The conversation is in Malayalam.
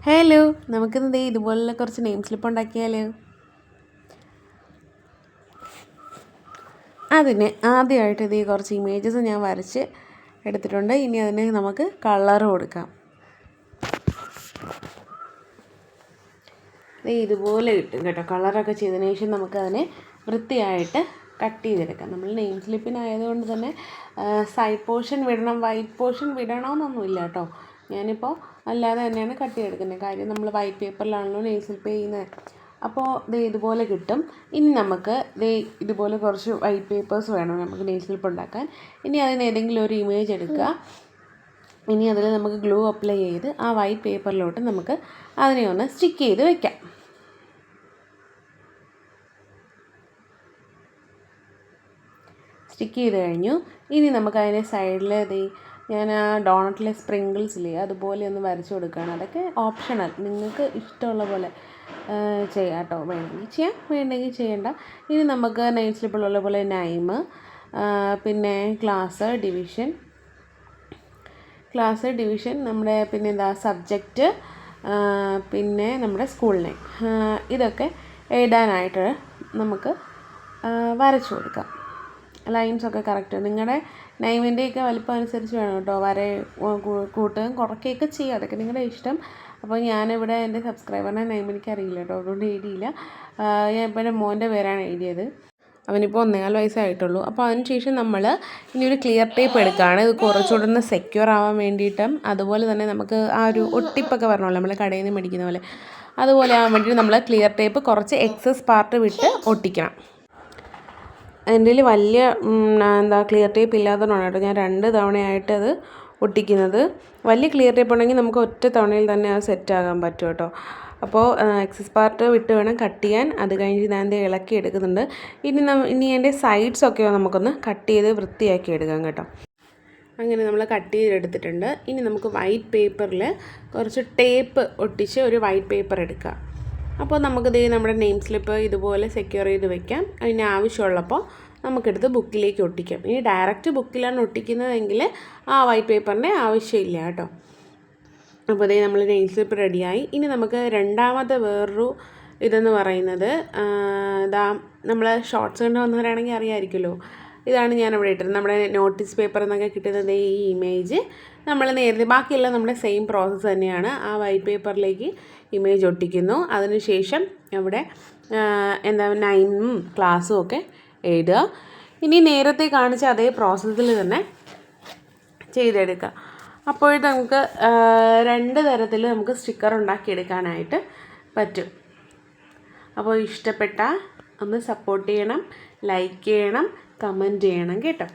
ഹലോ, നമുക്കിന്ന് ഇതുപോലുള്ള കുറച്ച് നെയിം സ്ലിപ്പ് ഉണ്ടാക്കിയാലോ? അതിന് ആദ്യമായിട്ട് കുറച്ച് ഇമേജസ് ഞാൻ വരച്ച് എടുത്തിട്ടുണ്ട്. ഇനി അതിന് നമുക്ക് കളർ കൊടുക്കാം. ഇതുപോലെ കിട്ടും കേട്ടോ. കളറൊക്കെ ചെയ്തതിന് ശേഷം നമുക്കതിനെ വൃത്തിയായിട്ട് കട്ട് ചെയ്തെടുക്കാം. നമ്മൾ നെയിം സ്ലിപ്പിനായതുകൊണ്ട് തന്നെ സൈഡ് പോർഷൻ വിടണം, വൈറ്റ് പോർഷൻ വിടണമെന്നൊന്നുമില്ല കേട്ടോ. ഞാനിപ്പോൾ അല്ലാതെ തന്നെയാണ് കട്ട് ചെയ്തെടുക്കുന്നത്. കാര്യം നമ്മൾ വൈറ്റ് പേപ്പറിലാണല്ലോ നെയിം സ്ലിപ്പ് ചെയ്യുന്നത്. അപ്പോൾ ഇതുപോലെ കിട്ടും. ഇനി നമുക്ക് ഇതുപോലെ കുറച്ച് വൈറ്റ് പേപ്പേഴ്സ് വേണം നമുക്ക് നെയിം സ്ലിപ്പ് ഉണ്ടാക്കാൻ. ഇനി അതിന് ഏതെങ്കിലും ഒരു ഇമേജ് എടുക്കുക. ഇനി അതിൽ നമുക്ക് ഗ്ലൂ അപ്ലൈ ചെയ്ത് ആ വൈറ്റ് പേപ്പറിലോട്ട് നമുക്ക് അതിനെ ഒന്ന് സ്റ്റിക്ക് ചെയ്ത് വെക്കാം. സ്റ്റിക്ക് ചെയ്ത് കഴിഞ്ഞു. ഇനി നമുക്ക് അതിൻ്റെ സൈഡിൽ ഞാൻ ആ ഡോണറ്റിലെ സ്പ്രിങ്കിൾസ് ഇല്ലേ, അതുപോലെ ഒന്ന് വരച്ചു കൊടുക്കുകയാണ്. അതൊക്കെ ഓപ്ഷണൽ, നിങ്ങൾക്ക് ഇഷ്ടമുള്ള പോലെ ചെയ്യാം കേട്ടോ. വേണമെങ്കിൽ ചെയ്യാം, വേണ്ടെങ്കിൽ ചെയ്യണ്ട. ഇനി നമുക്ക് നെയിം സ്ലിപ്പിലുള്ള പോലെ നെയിം, പിന്നെ ക്ലാസ് ഡിവിഷൻ, നമ്മുടെ പിന്നെ സബ്ജക്റ്റ്, പിന്നെ നമ്മുടെ സ്കൂൾ നെയിം, ഇതൊക്കെ എഴുതാനായിട്ട് നമുക്ക് വരച്ചു കൊടുക്കാം. ലൈൻസൊക്കെ കറക്റ്റ് നിങ്ങളുടെ നെയിമിൻ്റെയൊക്കെ വലിപ്പം അനുസരിച്ച് വേണം കേട്ടോ. കൂട്ടുകയും കുറയ്ക്കുകയൊക്കെ ചെയ്യുക, അതൊക്കെ നിങ്ങളുടെ ഇഷ്ടം. അപ്പോൾ ഞാനിവിടെ എൻ്റെ സബ്സ്ക്രൈബറിൻ്റെ നെയിം എനിക്കറിയില്ല കേട്ടോ, അതുകൊണ്ട് എഴുതിയില്ല. ഞാൻ ഇപ്പോൾ എൻ്റെ മോൻ്റെ പേരാണ് എഴുതിയത്. അവനിപ്പോൾ 1.25 വയസ്സായിട്ടുള്ളൂ. അപ്പോൾ അതിനുശേഷം നമ്മൾ ഇനി ഒരു ക്ലിയർ ടേപ്പ് എടുക്കുകയാണ്. ഇത് കുറച്ചുകൂടെ ഒന്ന് സെക്യൂർ ആവാൻ വേണ്ടിയിട്ടും, അതുപോലെ തന്നെ നമുക്ക് ആ ഒരു ഒട്ടിപ്പൊക്കെ പറഞ്ഞോളൂ, നമ്മൾ കടയിൽ നിന്ന് മേടിക്കുന്ന പോലെ, അതുപോലെ ആവാൻ വേണ്ടിയിട്ട് നമ്മൾ ക്ലിയർ ടേപ്പ് കുറച്ച് എക്സസ് പാർട്ട് വിട്ട് ഒട്ടിക്കണം. എൻ്റെ കയ്യിൽ വലിയ ക്ലിയർ ടേപ്പ് ഇല്ലാത്തതുകൊണ്ടാണ് കേട്ടോ ഞാൻ 2 തവണയായിട്ട് അത് ഒട്ടിക്കുന്നത്. വലിയ ക്ലിയർ ടേപ്പ് ഉണ്ടെങ്കിൽ നമുക്ക് ഒറ്റ തവണയിൽ തന്നെ അത് സെറ്റാകാൻ പറ്റും കേട്ടോ. അപ്പോൾ എക്സസ് പാർട്ട് വിട്ട് വേണം കട്ട് ചെയ്യാൻ. അത് കഴിഞ്ഞ് ഞാൻ ഇളക്കി എടുക്കുന്നുണ്ട്. ഇനി എൻ്റെ സൈഡ്സൊക്കെ നമുക്കൊന്ന് കട്ട് ചെയ്ത് വൃത്തിയാക്കി എടുക്കാം കേട്ടോ. അങ്ങനെ നമ്മൾ കട്ട് ചെയ്തെടുത്തിട്ടുണ്ട്. ഇനി നമുക്ക് വൈറ്റ് പേപ്പറിൽ കുറച്ച് ടേപ്പ് ഒട്ടിച്ച് ഒരു വൈറ്റ് പേപ്പർ എടുക്കുക. അപ്പോൾ നമുക്ക് നമ്മുടെ നെയിം സ്ലിപ്പ് ഇതുപോലെ സെക്യൂർ ചെയ്ത് വെക്കാം. അതിന് ആവശ്യമുള്ളപ്പോൾ നമുക്കെടുത്ത് ബുക്കിലേക്ക് ഒട്ടിക്കാം. ഇനി ഡയറക്റ്റ് ബുക്കിലാണ് ഒട്ടിക്കുന്നതെങ്കിൽ ആ വൈറ്റ് പേപ്പറിൻ്റെ ആവശ്യമില്ല കേട്ടോ. അപ്പോൾ നമ്മൾ നെയിം സ്ലിപ്പ് റെഡിയായി. ഇനി നമുക്ക് രണ്ടാമത്തെ വേറൊരു ഇതെന്ന് പറയുന്നത്, നമ്മൾ ഷോർട്സ് കണ്ട് വന്നവരാണെങ്കിൽ അറിയാമായിരിക്കുമല്ലോ. ഇതാണ് ഞാനിവിടെ ഇട്ടത്. നമ്മുടെ നോട്ടീസ് പേപ്പർ എന്നൊക്കെ കിട്ടുന്നത് ഈ ഇമേജ് നമ്മൾ നേരത്തെ, ബാക്കിയെല്ലാം നമ്മുടെ സെയിം പ്രോസസ്സ് തന്നെയാണ്. ആ വൈറ്റ് പേപ്പറിലേക്ക് ഇമേജ് ഒട്ടിക്കുന്നു. അതിനുശേഷം അവിടെ നെയിമും ക്ലാസ്സും ഒക്കെ എഴുതുക. ഇനി നേരത്തെ കാണിച്ച അതേ പ്രോസസ്സിൽ തന്നെ ചെയ്തെടുക്കുക. അപ്പോഴത്തെ നമുക്ക് 2 തരത്തിൽ നമുക്ക് സ്റ്റിക്കർ ഉണ്ടാക്കിയെടുക്കാനായിട്ട് പറ്റും. അപ്പോൾ ഇഷ്ടപ്പെട്ട ഒന്ന് സപ്പോർട്ട് ചെയ്യണം, ലൈക്ക് ചെയ്യണം, കമൻറ്റ് ചെയ്യണം കേട്ടോ.